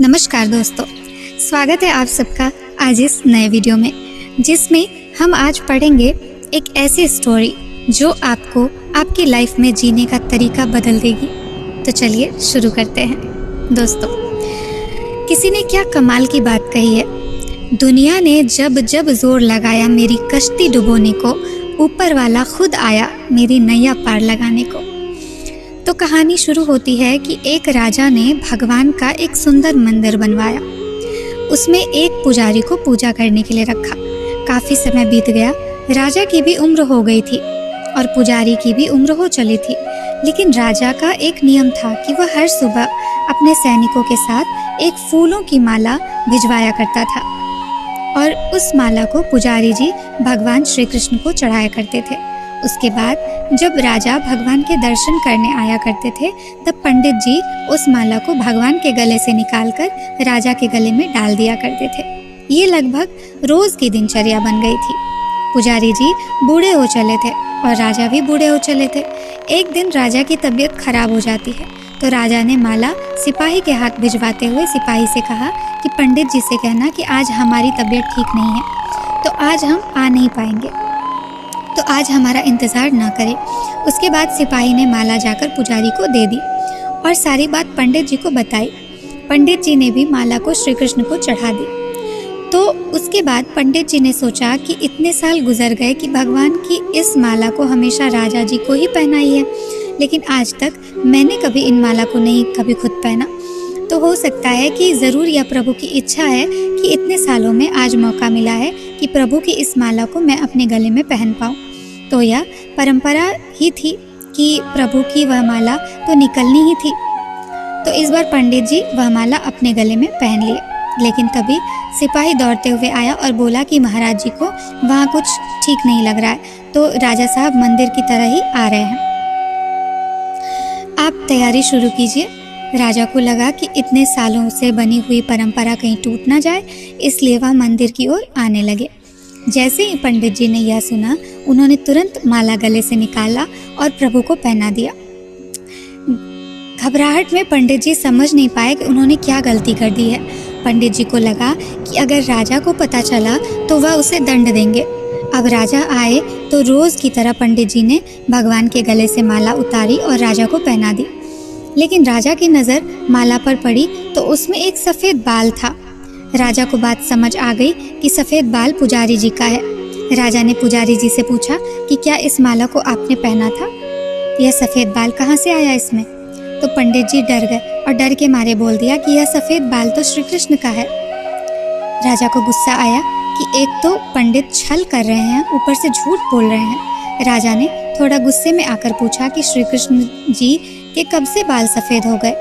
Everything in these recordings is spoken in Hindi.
नमस्कार दोस्तों, स्वागत है आप सबका आज इस नए वीडियो में, जिसमें हम आज पढ़ेंगे एक ऐसी स्टोरी जो आपको आपकी लाइफ में जीने का तरीका बदल देगी। तो चलिए शुरू करते हैं। दोस्तों, किसी ने क्या कमाल की बात कही है, दुनिया ने जब जब जोर लगाया मेरी कश्ती डुबोने को, ऊपर वाला खुद आया मेरी नैया पार लगाने को। तो कहानी शुरू होती है कि एक राजा ने भगवान का एक सुंदर मंदिर बनवाया। उसमें एक पुजारी को पूजा करने के लिए रखा। काफ़ी समय बीत गया, राजा की भी उम्र हो गई थी और पुजारी की भी उम्र हो चली थी। लेकिन राजा का एक नियम था कि वह हर सुबह अपने सैनिकों के साथ एक फूलों की माला भिजवाया करता था और उस माला को पुजारी जी भगवान श्री कृष्ण को चढ़ाया करते थे। उसके बाद जब राजा भगवान के दर्शन करने आया करते थे, तब पंडित जी उस माला को भगवान के गले से निकालकर राजा के गले में डाल दिया करते थे। ये लगभग रोज की दिनचर्या बन गई थी। पुजारी जी बूढ़े हो चले थे और राजा भी बूढ़े हो चले थे। एक दिन राजा की तबीयत खराब हो जाती है, तो राजा ने माला सिपाही के हाथ भिजवाते हुए सिपाही से कहा कि पंडित जी से कहना कि आज हमारी तबीयत ठीक नहीं है, तो आज हम आ नहीं पाएंगे, तो आज हमारा इंतज़ार ना करें। उसके बाद सिपाही ने माला जाकर पुजारी को दे दी और सारी बात पंडित जी को बताई। पंडित जी ने भी माला को श्री कृष्ण को चढ़ा दी। तो उसके बाद पंडित जी ने सोचा कि इतने साल गुजर गए कि भगवान की इस माला को हमेशा राजा जी को ही पहनाई है, लेकिन आज तक मैंने कभी इन माला को नहीं कभी खुद पहना। तो हो सकता है कि ज़रूर यह प्रभु की इच्छा है कि इतने सालों में आज मौका मिला है कि प्रभु की इस माला को मैं अपने गले में पहन पाऊँ। तो यह परंपरा ही थी कि प्रभु की वह माला तो निकलनी ही थी। तो इस बार पंडित जी वह माला अपने गले में पहन लिए। लेकिन तभी सिपाही दौड़ते हुए आया और बोला कि महाराज जी को वहाँ कुछ ठीक नहीं लग रहा है, तो राजा साहब मंदिर की तरह ही आ रहे हैं, आप तैयारी शुरू कीजिए। राजा को लगा कि इतने सालों से बनी हुई परंपरा कहीं टूट ना जाए, इसलिए वह मंदिर की ओर आने लगे। जैसे ही पंडित जी ने यह सुना, उन्होंने तुरंत माला गले से निकाला और प्रभु को पहना दिया। घबराहट में पंडित जी समझ नहीं पाए कि उन्होंने क्या गलती कर दी है। पंडित जी को लगा कि अगर राजा को पता चला तो वह उसे दंड देंगे। अब राजा आए तो रोज की तरह पंडित जी ने भगवान के गले से माला उतारी और राजा को पहना दी। लेकिन राजा की नज़र माला पर पड़ी तो उसमें एक सफ़ेद बाल था। राजा को बात समझ आ गई कि सफ़ेद बाल पुजारी जी का है। राजा ने पुजारी जी से पूछा कि क्या इस माला को आपने पहना था? यह सफ़ेद बाल कहाँ से आया इसमें? तो पंडित जी डर गए और डर के मारे बोल दिया कि यह सफ़ेद बाल तो श्री कृष्ण का है। राजा को गुस्सा आया कि एक तो पंडित छल कर रहे हैं, ऊपर से झूठ बोल रहे हैं। राजा ने थोड़ा गुस्से में आकर पूछा कि श्री कृष्ण जी के कब से बाल सफ़ेद हो गए?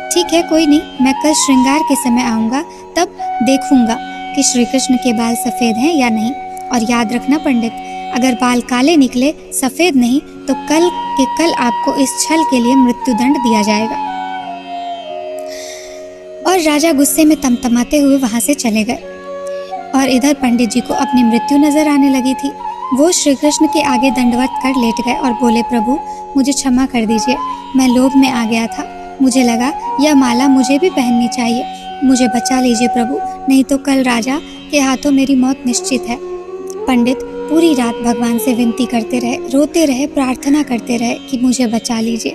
ठीक है, कोई नहीं, मैं कल श्रृंगार के समय आऊँगा, तब देखूंगा कि श्री कृष्ण के बाल सफ़ेद हैं या नहीं। और याद रखना पंडित, अगर बाल काले निकले, सफ़ेद नहीं, तो कल के कल आपको इस छल के लिए मृत्युदंड दिया जाएगा। और राजा गुस्से में तमतमाते हुए वहाँ से चले गए। और इधर पंडित जी को अपनी मृत्यु नजर आने लगी थी। वो श्री कृष्ण के आगे दंडवत कर लेट गए और बोले, प्रभु मुझे क्षमा कर दीजिए, मैं लोभ में आ गया था, मुझे लगा यह माला मुझे भी पहननी चाहिए, मुझे बचा लीजिए प्रभु, नहीं तो कल राजा के हाथों मेरी मौत निश्चित है। पंडित पूरी रात भगवान से विनती करते रहे, रोते रहे, प्रार्थना करते रहे कि मुझे बचा लीजिए।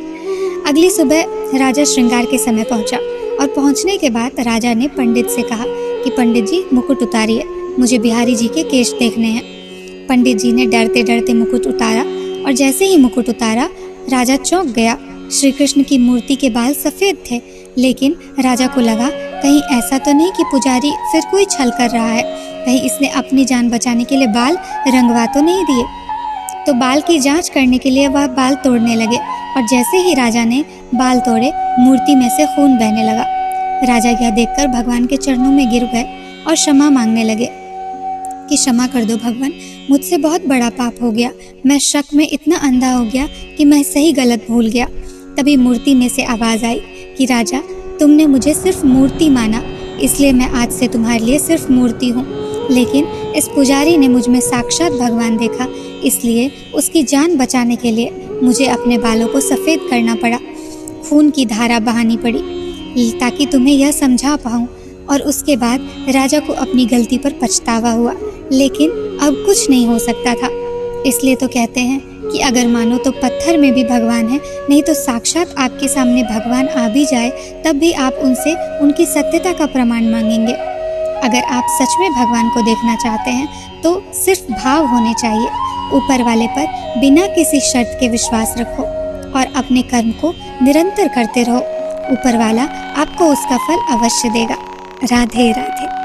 अगली सुबह राजा श्रृंगार के समय पहुंचा और पहुंचने के बाद राजा ने पंडित से कहा कि पंडित जी मुकुट उतारिए, मुझे बिहारी जी के केश देखने हैं। पंडित जी ने डरते डरते मुकुट उतारा और जैसे ही मुकुट उतारा, राजा चौंक गया। श्री कृष्ण की मूर्ति के बाल सफ़ेद थे, लेकिन राजा को लगा कहीं ऐसा तो नहीं कि पुजारी फिर कोई छल कर रहा है, कहीं इसने अपनी जान बचाने के लिए बाल रंगवा तो नहीं दिए। तो बाल की जांच करने के लिए वह बाल तोड़ने लगे और जैसे ही राजा ने बाल तोड़े, मूर्ति में से खून बहने लगा। राजा यह देखकर भगवान के चरणों में गिर गए और क्षमा मांगने लगे कि क्षमा कर दो भगवान, मुझसे बहुत बड़ा पाप हो गया, मैं शक में इतना अंधा हो गया कि मैं सही गलत भूल गया। तभी मूर्ति में से आवाज़ आई कि राजा, तुमने मुझे सिर्फ मूर्ति माना, इसलिए मैं आज से तुम्हारे लिए सिर्फ मूर्ति हूँ। लेकिन इस पुजारी ने मुझ में साक्षात भगवान देखा, इसलिए उसकी जान बचाने के लिए मुझे अपने बालों को सफ़ेद करना पड़ा, खून की धारा बहानी पड़ी। ताकि तुम्हें यह समझा पाऊँ। और उसके बाद राजा को अपनी गलती पर पछतावा हुआ, लेकिन अब कुछ नहीं हो सकता था। इसलिए तो कहते हैं कि अगर मानो तो पत्थर में भी भगवान है, नहीं तो साक्षात आपके सामने भगवान आ भी जाए तब भी आप उनसे उनकी सत्यता का प्रमाण मांगेंगे। अगर आप सच में भगवान को देखना चाहते हैं तो सिर्फ भाव होने चाहिए। ऊपर वाले पर बिना किसी शर्त के विश्वास रखो और अपने कर्म को निरंतर करते रहो। ऊपर वाला आपको उसका फल अवश्य देगा। राधे राधे।